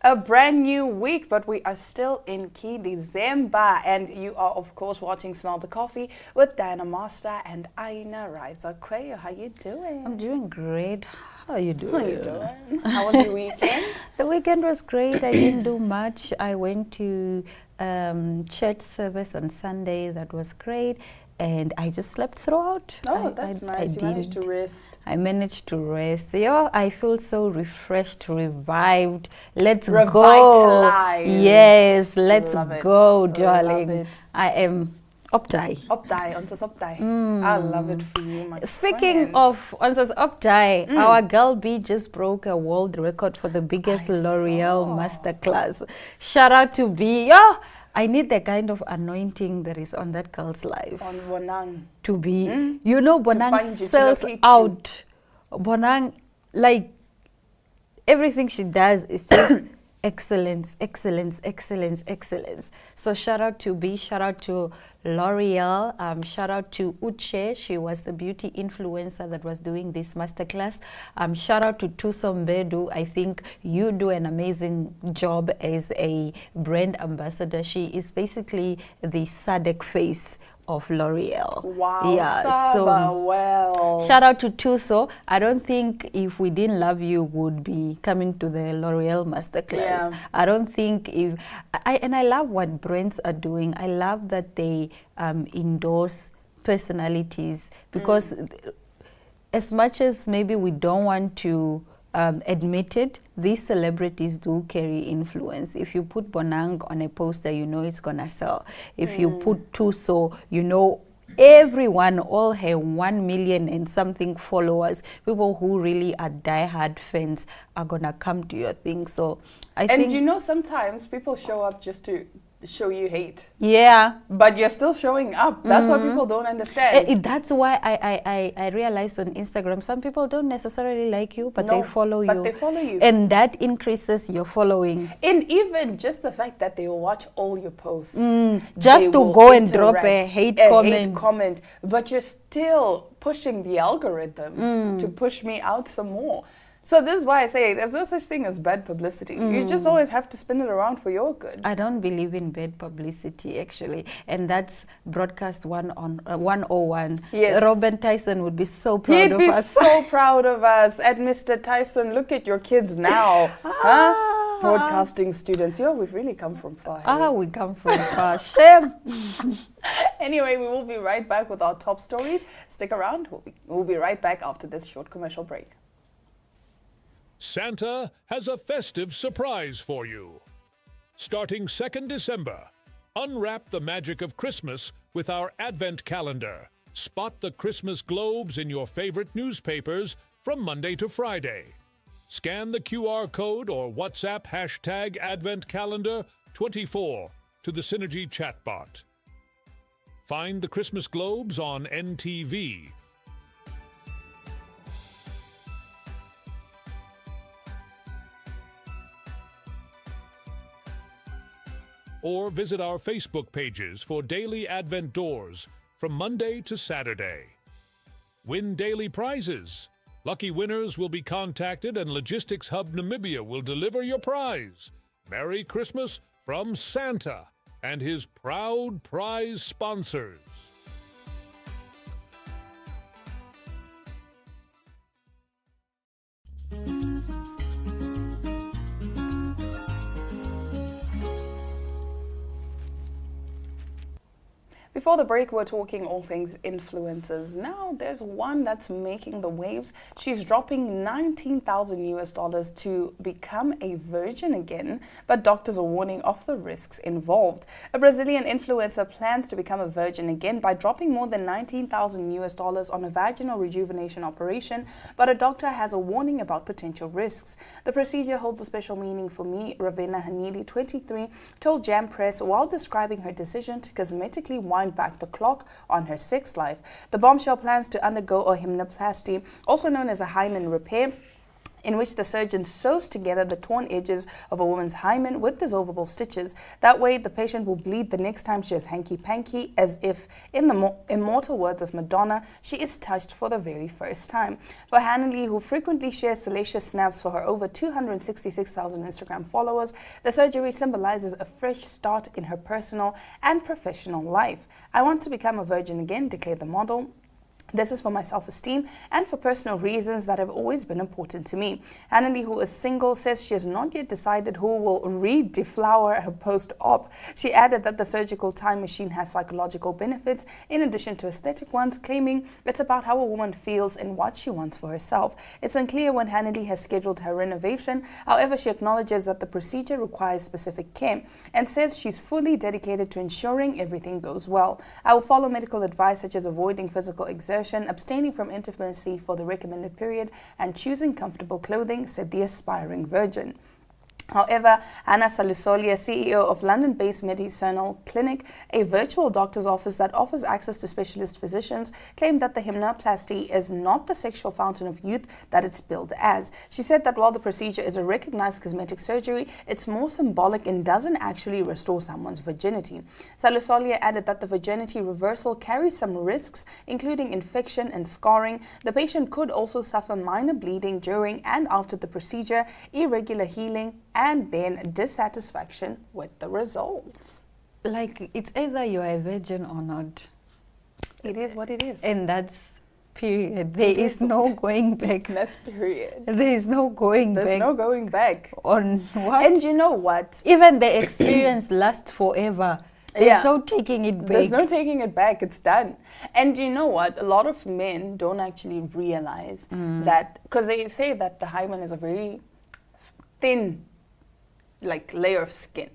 a brand new week, but we are still in Key December. And you are, of course, watching Smell the Coffee with Diana Master and Aina Riza Kwayo. How you doing? I'm doing great. How are you doing? How you doing? How was your weekend? The weekend was great. I didn't do much. I went to church service on Sunday. That was great. And I just slept throughout. Oh, that's nice. You managed to rest. I managed to rest. Yeah, I feel so refreshed, revived. Let's go. Revitalized. Yes, let's go, Love darling. it. I am optai. Optai, onsas optai. I love it for you, my Speaking friend. of onsas optai, our girl B just broke a world record for the biggest I L'Oreal saw. masterclass. Shout out to B. Yeah. I need the kind of anointing that is on that girl's life On Bonang. to be, you know, Bonang find you, to sells locate you. out. Bonang, like, everything she does is just excellence, excellence, excellence, excellence. So shout out to B, shout out to L'Oreal, shout out to Uche. She was the beauty influencer that was doing this masterclass. Shout out to Tuso Mbedu. I think you do an amazing job as a brand ambassador. She is basically the SADC face of L'Oreal. Wow, Yeah, Saba, well. shout out to Tuso. I don't think if we didn't love you would be coming to the L'Oreal masterclass. Yeah. I don't think if and I love what brands are doing. I love that they endorse personalities because as much as maybe we don't want to admit it, these celebrities do carry influence. If you put Bonang on a poster, you know it's gonna sell. If you put Tuso, you know everyone, all her 1 million and something followers, people who really are diehard fans are gonna come to your thing. So I And think, you know, sometimes people show up just to show you hate. yeah, But you're still showing up. That's what people don't understand. that's why I realized on Instagram some people don't necessarily like you, but No, they follow you. but they follow you. And that increases your following. And even just the fact that they will watch all your posts. Just they to will go and drop a interact, hate hate comment. comment. But you're still pushing the algorithm to push me out some more. So this is why I say there's no such thing as bad publicity. You just always have to spin it around for your good. I don't believe in bad publicity, actually. And that's broadcast 101. Yes. Robin Tyson would be so proud He'd of be us. so proud of us. And Mr. Tyson, look at your kids now. Huh? Broadcasting students. Yo, we've really come from far. Hey? We come from far. Shame. Anyway, we will be right back with our top stories. Stick around. We'll be right back after this short commercial break. Santa has a festive surprise for you. Starting 2nd December, unwrap the magic of Christmas with our Advent calendar. Spot the Christmas globes in your favorite newspapers from Monday to Friday. Scan the QR code or WhatsApp hashtag Advent Calendar 24 to the Synergy chatbot. Find the Christmas globes on NTV. Or visit our Facebook pages for daily Advent doors from Monday to Saturday. Win daily prizes. Lucky winners will be contacted and Logistics Hub Namibia will deliver your prize. Merry Christmas from Santa and his proud prize sponsors. Before the break, we're talking all things influencers. Now there's one that's making the waves. She's dropping $19,000 to become a virgin again, but doctors are warning of the risks involved. A Brazilian influencer plans to become a virgin again by dropping more than $19,000 on a vaginal rejuvenation operation, but a doctor has a warning about potential risks. The procedure holds a special meaning for me, Ravena Hanili, 23, told Jam Press while describing her decision to cosmetically wind back the clock on her sex life. The bombshell plans to undergo a hymnoplasty, also known as a hymen repair, in which the surgeon sews together the torn edges of a woman's hymen with dissolvable stitches. That way, the patient will bleed the next time she has hanky-panky, as if, in the immortal words of Madonna, she is touched for the very first time. For Hannah-Lee, who frequently shares salacious snaps for her over 266,000 Instagram followers, the surgery symbolizes a fresh start in her personal and professional life. "I want to become a virgin again," declared the model. "This is for my self-esteem and for personal reasons that have always been important to me." Hannah-Lee, who is single, says she has not yet decided who will re-deflower her post-op. She added that the surgical time machine has psychological benefits in addition to aesthetic ones, claiming it's about how a woman feels and what she wants for herself. It's unclear when Hannah-Lee has scheduled her renovation. However, she acknowledges that the procedure requires specific care and says she's fully dedicated to ensuring everything goes well. "I will follow medical advice such as avoiding physical exertion, abstaining from intimacy for the recommended period, and choosing comfortable clothing," said the aspiring virgin. However, Anna Salusolia, CEO of London-based Medicinal Clinic, a virtual doctor's office that offers access to specialist physicians, claimed that the hymnoplasty is not the sexual fountain of youth that it's billed as. She said that while the procedure is a recognized cosmetic surgery, it's more symbolic and doesn't actually restore someone's virginity. Salusolia added that the virginity reversal carries some risks, including infection and scarring. The patient could also suffer minor bleeding during and after the procedure, irregular healing, and then dissatisfaction with the results. Like, it's either you're a virgin or not. It is what it is. And that's period. There is no going back. That's period. There is no going back. There's no going back. On what? And you know what? Even the experience lasts forever. There's Yeah. no taking it back. There's no taking it back. It's done. And you know what? A lot of men don't actually realize that, because they say that the hymen is a very thin layer of skin.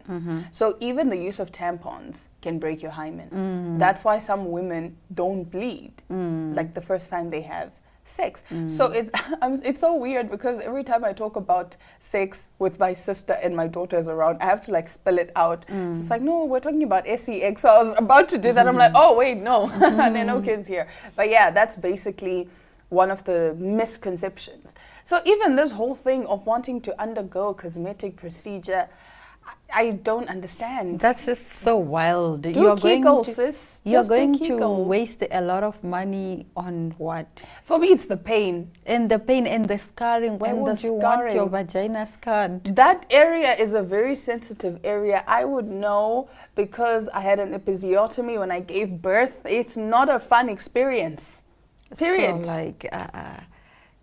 So even the use of tampons can break your hymen. That's why some women don't bleed like the first time they have sex. So it's so weird, because every time I talk about sex with my sister and my daughter is around, I have to spell it out. So it's like, no, we're talking about sex. So I was about to do that. I'm like, oh wait, no, there are no kids here. But yeah, that's basically one of the misconceptions. So even this whole thing of wanting to undergo a cosmetic procedure, I don't understand. That's just so wild. Do You're Kegels, sis. You're Just do going to Kegels. waste a lot of money on what? For me, it's the pain. And the pain and the scarring. Why And would the you want your scarring. vagina scarred? That area is a very sensitive area. I would know because I had an episiotomy when I gave birth. It's not a fun experience. Period. So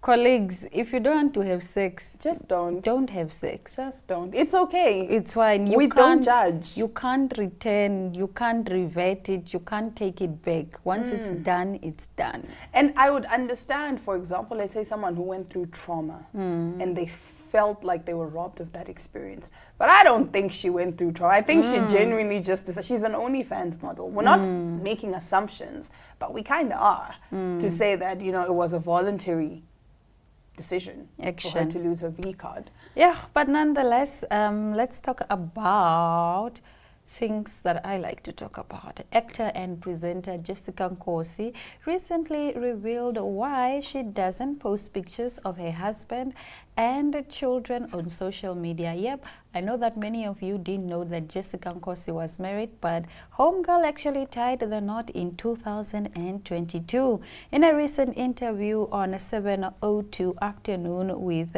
colleagues, if you don't want to have sex, Just don't. don't have sex. Just don't. It's okay. It's fine. We don't judge. You can't return. You can't revert it. You can't take it back. Once it's done, it's done. And I would understand, for example, let's say someone who went through trauma and they felt like they were robbed of that experience. But I don't think she went through trauma. I think she genuinely just decided. She's an OnlyFans model. We're not making assumptions, but we kind of are to say that, it was a voluntary decision for her Action. to lose her V card. Yeah, but nonetheless, let's talk about things that I like to talk about. Actor and presenter Jessica Nkosi recently revealed why she doesn't post pictures of her husband and children on social media. Yep, I know that many of you didn't know that Jessica Nkosi was married, but Homegirl actually tied the knot in 2022. In a recent interview on 7:02 afternoon with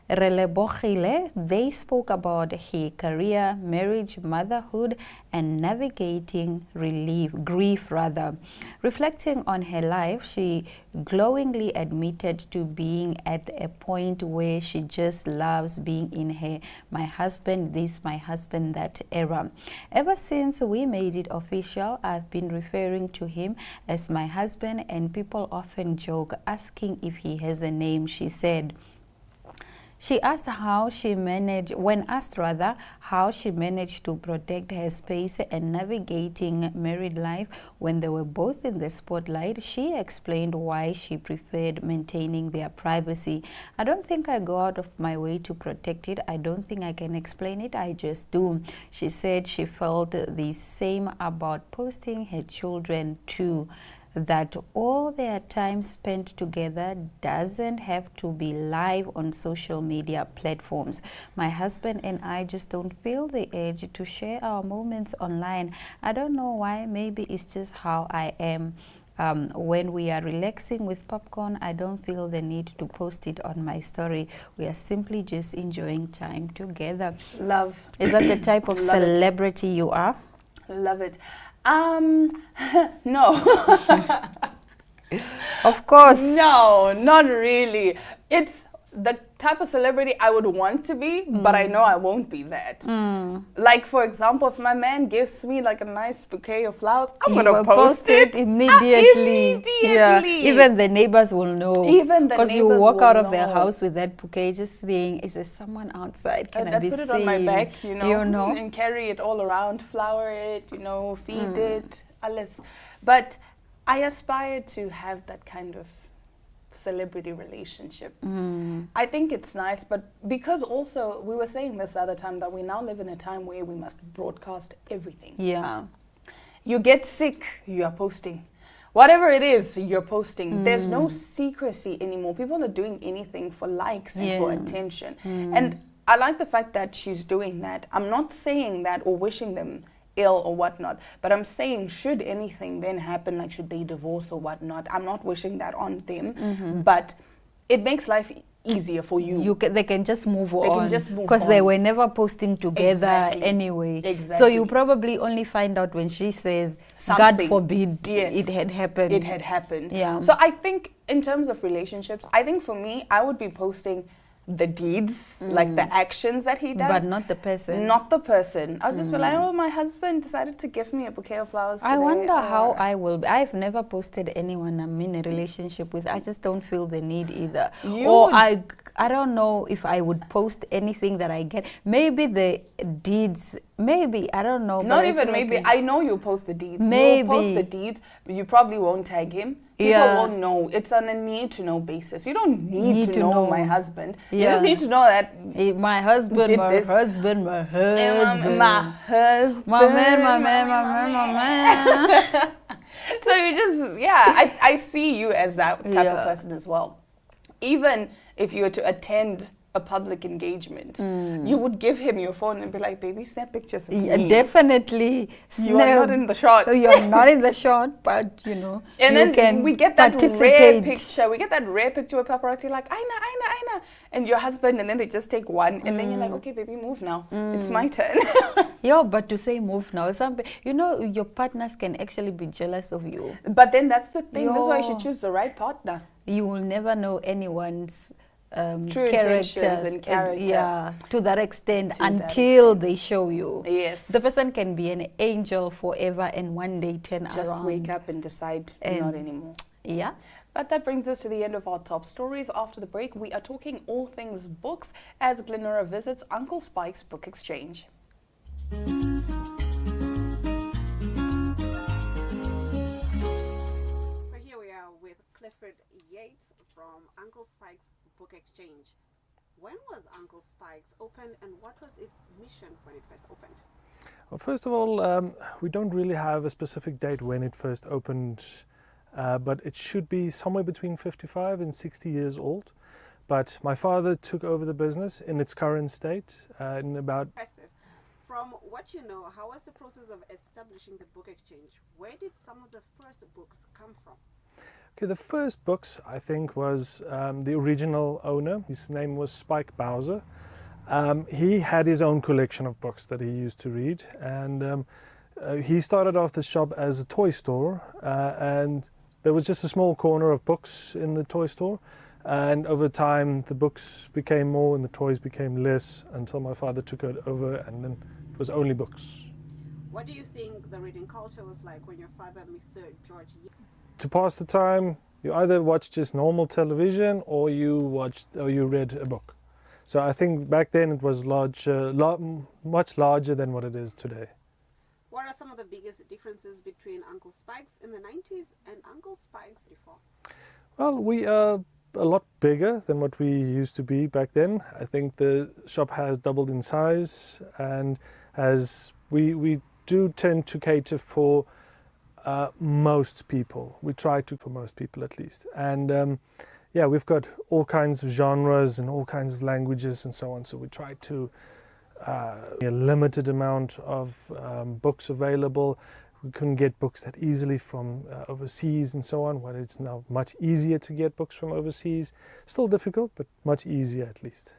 Relebogile, they spoke about her career, marriage, motherhood, and navigating grief. Reflecting on her life, she glowingly admitted to being at a point where she just loves being in her "my husband this, my husband that" era. Ever since we made it official, I've been referring to him as my husband, and people often joke asking if he has a name, she said. She asked how she managed, when asked how she managed to protect her space and navigating married life when they were both in the spotlight. She explained why she preferred maintaining their privacy. "I don't think I go out of my way to protect it. I don't think I can explain it. I just do." She said she felt the same about posting her children too. that all their time spent together doesn't have to be live on social media platforms. My husband and I just don't feel the urge to share our moments online. I don't know why, maybe it's just how I am. When we are relaxing with popcorn, I don't feel the need to post it on my story. We are simply just enjoying time together. Love. Is that the type of Love it. celebrity you are? Love it. No. Of course. No, not really. It's the type of celebrity I would want to be, but I know I won't be that. Like, for example, if my man gives me like a nice bouquet of flowers, I'm You gonna will post it immediately. Yeah. Immediately. Even the neighbors will know. Even the because you neighbors walk will out of their know. house with that bouquet, just saying, "Is there someone outside? Can I be put it seen?" on my back, you know, You know. and carry it all around, flower it, you know, feed it, alles. But I aspire to have that kind of celebrity relationship. I think it's nice, but because also we were saying this other time that we now live in a time where we must broadcast everything. Yeah. You get sick, you are posting. Whatever it is, you're posting. There's no secrecy anymore. People are doing anything for likes and for Yeah. attention. And I like the fact that she's doing that. I'm not saying that or wishing them ill or whatnot, but I'm saying should anything then happen, like should they divorce or whatnot, I'm not wishing that on them, but it makes life easier for you. They can just move on. They can just move because they on. were never posting together Exactly. anyway. So Exactly. you probably only find out when she says, "God Something. forbid, Yes. it had happened." It had happened. Yeah. So I think in terms of relationships, I think for me, I would be posting the deeds, like the actions that he does. But not the person. Not the person. I was just be like, oh, my husband decided to give me a bouquet of flowers today. I wonder how or- I will be. I've never posted anyone I'm in a relationship with. I just don't feel the need either. You Or would- I don't know if I would post anything that I get. Maybe the deeds, maybe, I don't know. Not but it's even maybe. okay. I know you'll post the deeds. Maybe. You'll post the deeds, but you probably won't tag him. People Yeah. won't know. It's on a need-to-know basis. You don't need, Need to to know, know. my husband. You Yeah. just need to know that My husband, Did my this. husband, my husband. my husband. My man, my man, my man, my man. So you just, yeah, I see you as that type Yeah. of person as well. Even if you were to attend a public engagement, you would give him your phone and be like, baby, snap pictures of Yeah, me. definitely. You are not in the shot. You're not in the shot, but you know. And you then can we get that rare participate. picture. We get that rare picture with paparazzi like, Aina, and your husband, and then they just take one, and then you're like, okay, baby, move now. It's my turn. Yeah, but to say move now, you know, your partners can actually be jealous of you. But then that's the thing. That's why you Yo. should choose the right partner. You will never know anyone's True intentions and character. Yeah, to that extent To that until extent. they show you. Yes. The person can be an angel forever and one day turn Just around. wake up and decide And- not anymore. Yeah. But that brings us to the end of our top stories. After the break, we are talking all things books as Glenora visits Uncle Spike's Book Exchange. So here we are with Clifford Yates from Uncle Spike's Book Exchange. When was Uncle Spike's opened and what was its mission when it first opened? Well, first of all, we don't really have a specific date when it first opened, but it should be somewhere between 55 and 60 years old. But my father took over the business in its current state in about Impressive. From what you know, how was the process of establishing the book exchange? Where did some of the first books come from? Okay, the first books, I think, was the original owner. His name was Spike Bowser. He had his own collection of books that he used to read, and he started off the shop as a toy store, and there was just a small corner of books in the toy store, and over time the books became more and the toys became less until my father took it over, and then it was only books. What do you think the reading culture was like when your father, Mr. George Yates, To pass the time, you either watched just normal television or you read a book. So I think back then it was much larger than what it is today. what are some of the biggest differences between Uncle Spike's in the 90s and Uncle Spike's before? Well, we are a lot bigger than what we used to be back then. I think the shop has doubled in size, and as we do tend to cater for most people. We try to for most people at least. And yeah, we've got all kinds of genres and all kinds of languages and so on. So we try to a limited amount of books available. We couldn't get books that easily from overseas and so on. Well, it's now much easier to get books from overseas. Still difficult, but much easier at least.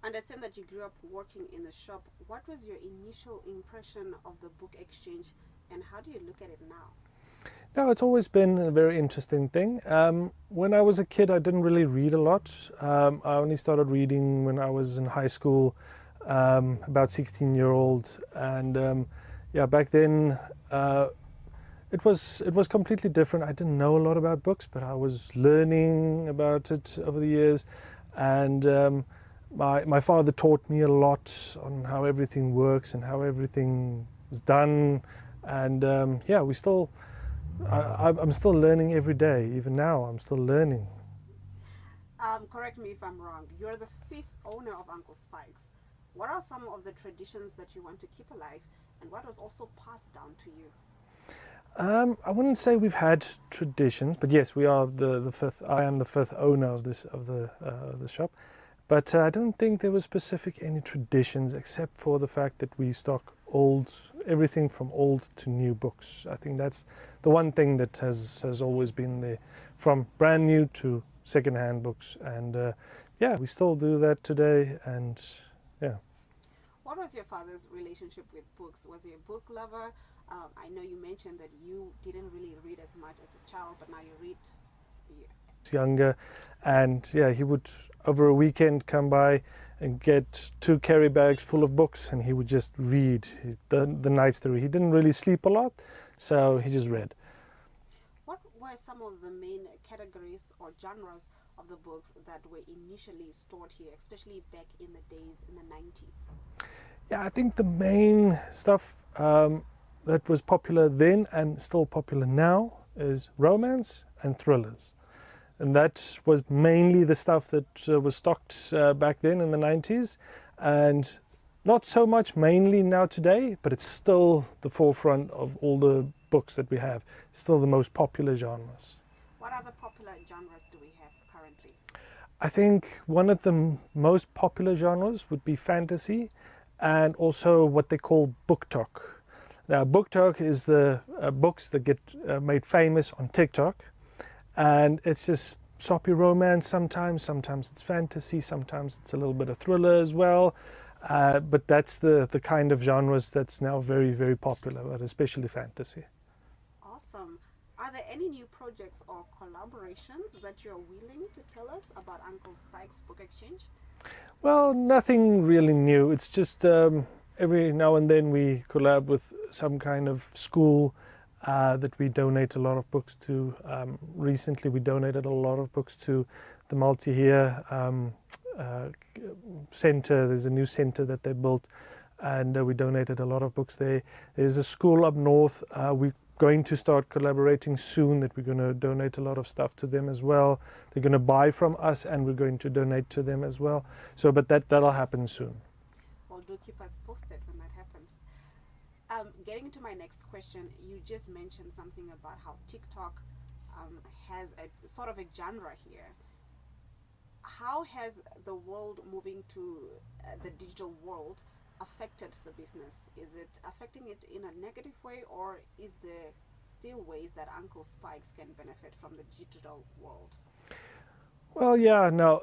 I understand that you grew up working in the shop. What was your initial impression of the book exchange, and how do you look at it now? No, it's always been a very interesting thing. When I was a kid, I didn't really read a lot. I only started reading when I was in high school, about 16-year-old, and yeah, back then it was completely different. I didn't know a lot about books, but I was learning about it over the years, and my father taught me a lot on how everything works and how everything is done, and yeah, I'm still learning every day. Even now, I'm still learning. Correct me if I'm wrong. You're the 5th owner of Uncle Spike's. What are some of the traditions that you want to keep alive, and what was also passed down to you? I wouldn't say we've had traditions, but yes, we are the 5th. I am the 5th owner of the shop, but I don't think there was specific any traditions except for the fact that we stock everything from old to new books. I think that's the one thing that has always been there, from brand new to second-hand books, and yeah, we still do that today. And yeah. What was your father's relationship with books? Was he a book lover? I know you mentioned that you didn't really read as much as a child, but now you read. Younger, and yeah, he would over a weekend come by and get 2 carry bags full of books, and he would just read the nights through. He didn't really sleep a lot, so he just read. What were some of the main categories or genres of the books that were initially stored here, especially back in the days in the 90s? Yeah, I think the main stuff that was popular then and still popular now is romance and thrillers. And that was mainly the stuff that was stocked back then in the 90s, and not so much mainly now today, but it's still the forefront of all the books that we have. It's still the most popular genres. What other popular genres do we have currently? I think one of the most popular genres would be fantasy, and also what they call book talk. Now, book talk is the books that get made famous on TikTok. And it's just soppy romance sometimes it's fantasy, sometimes it's a little bit of thriller as well. But that's the kind of genres that's now very, very popular, but especially fantasy. Awesome. Are there any new projects or collaborations that you're willing to tell us about Uncle Spike's Book Exchange? Well, nothing really new. It's just every now and then we collab with some kind of school that we donate a lot of books to. Recently we donated a lot of books to the Multi-Here center. There's a new center that they built, and we donated a lot of books there. There's a school up north. We're going to start collaborating soon, that we're going to donate a lot of stuff to them as well. They're going to buy from us, and we're going to donate to them as well. So, but that'll happen soon. Well, do keep us posted when that happens. Getting to my next question, you just mentioned something about how TikTok has a sort of a genre here. How has the world moving to the digital world affected the business? Is it affecting it in a negative way, or is there still ways that Uncle Spike's can benefit from the digital world? Well, yeah, no,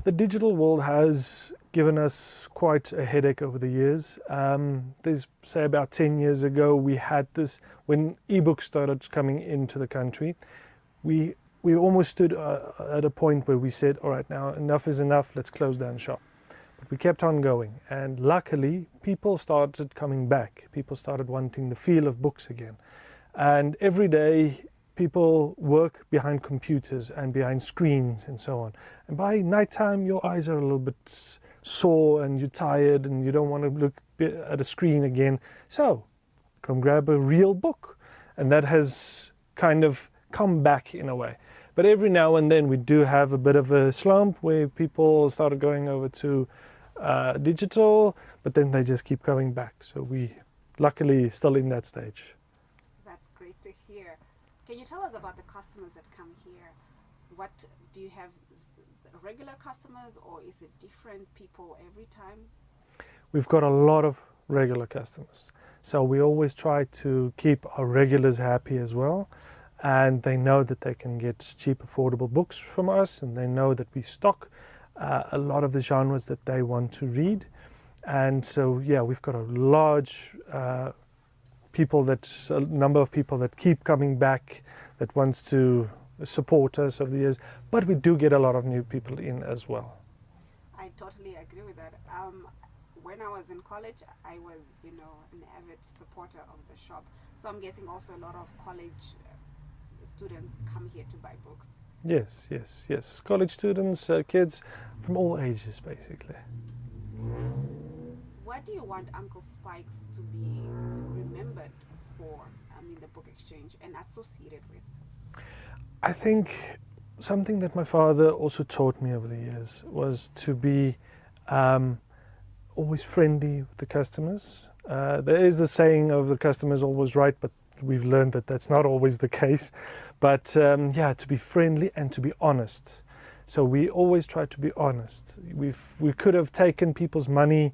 the digital world has given us quite a headache over the years. There's, say, about 10 years ago, we had this, when ebooks started coming into the country, we almost stood at a point where we said, all right, now enough is enough, let's close down shop. But we kept on going, and luckily people started coming back. People started wanting the feel of books again. And every day people work behind computers and behind screens and so on. And by nighttime, your eyes are a little bit sore and you're tired and you don't want to look at a screen again. So come grab a real book. And that has kind of come back in a way. But every now and then we do have a bit of a slump where people started going over to digital, but then they just keep coming back. So we luckily still in that stage. That's great to hear. Can you tell us about the customers that come here? What do you have? Regular customers, or is it different people every time? We've got a lot of regular customers. So we always try to keep our regulars happy as well. And they know that they can get cheap, affordable books from us, and they know that we stock a lot of the genres that they want to read. And so, yeah, we've got a large a number of people that keep coming back, that wants to support us over the years. But we do get a lot of new people in as well. I totally agree with that. When I was in college, I was, an avid supporter of the shop. So I'm guessing also a lot of college students come here to buy books. Yes. College students, kids from all ages, basically. What do you want Uncle Spikes to be remembered for, the book exchange and associated with? I think something that my father also taught me over the years was to be always friendly with the customers. There is the saying of the customer's always right, but we've learned that that's not always the case. But to be friendly and to be honest. So we always try to be honest. We could have taken people's money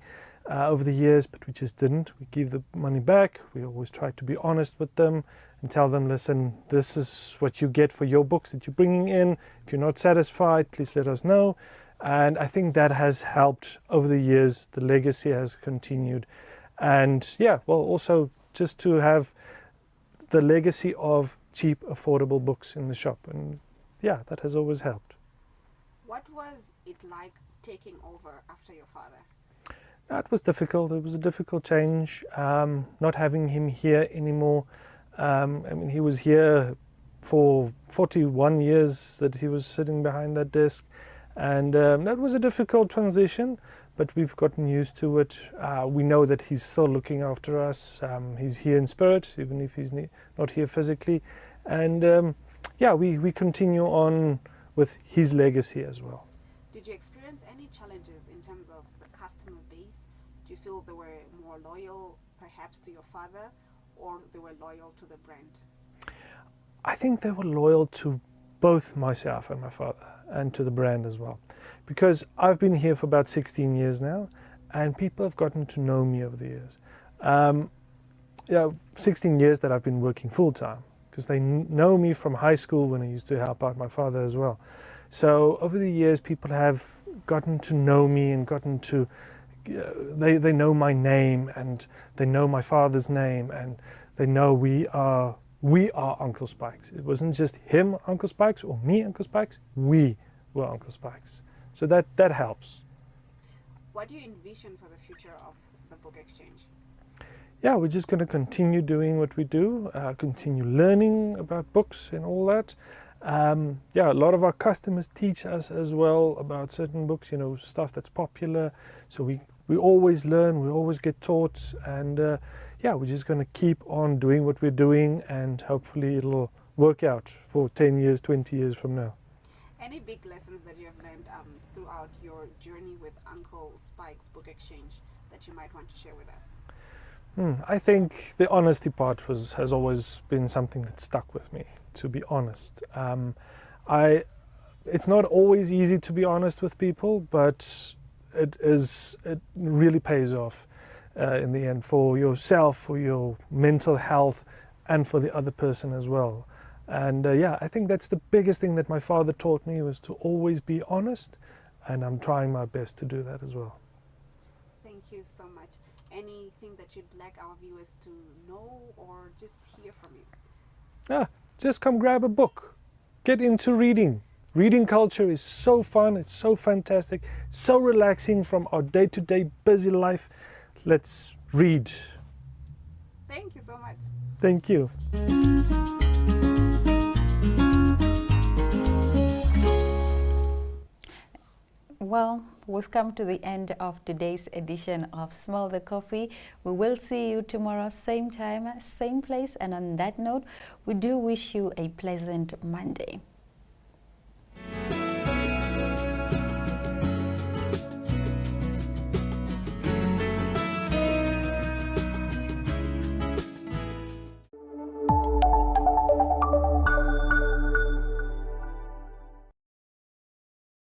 over the years, but we just didn't. We give the money back. We always try to be honest with them and tell them, listen, this is what you get for your books that you're bringing in. If you're not satisfied, please let us know. And I think that has helped over the years. The legacy has continued. And also just to have the legacy of cheap, affordable books in the shop. And that has always helped. What was it like taking over after your father? It was difficult. It was a difficult change, not having him here anymore. He was here for 41 years that he was sitting behind that desk. And that was a difficult transition, but we've gotten used to it. We know that he's still looking after us. He's here in spirit, even if he's not here physically. And we continue on with his legacy as well. Did you experience any challenges in terms of the customer base? Do you feel they were more loyal perhaps to your father, or they were loyal to the brand? I think they were loyal to both myself and my father, and to the brand as well. Because I've been here for about 16 years now, and people have gotten to know me over the years. 16 years that I've been working full-time, because they know me from high school when I used to help out my father as well. So over the years, people have gotten to know me and gotten to, they know my name, and they know my father's name, and they know we are Uncle Spikes. It wasn't just him, Uncle Spikes, or me, Uncle Spikes. We were Uncle Spikes. So that helps. What do you envision for the future of the book exchange? We're just going to continue doing what we do, continue learning about books and all that. A lot of our customers teach us as well about certain books, stuff that's popular. So we always learn, we always get taught, and we're just going to keep on doing what we're doing, and hopefully it'll work out for 10 years, 20 years from now. Any big lessons that you have learned throughout your journey with Uncle Spike's Book Exchange that you might want to share with us? I think the honesty part has always been something that stuck with me, to be honest. It's not always easy to be honest with people, but it really pays off in the end, for yourself, for your mental health, and for the other person as well. And I think that's the biggest thing that my father taught me, was to always be honest, and I'm trying my best to do that as well. Thank you so much. Anything that you'd like our viewers to know or just hear from you? Just come grab a book. Get into reading. Reading culture is so fun, it's so fantastic, so relaxing from our day-to-day busy life. Let's read. Thank you so much. Thank you. Well, we've come to the end of today's edition of Smell the Coffee. We will see you tomorrow, same time, same place. And on that note, we do wish you a pleasant Monday.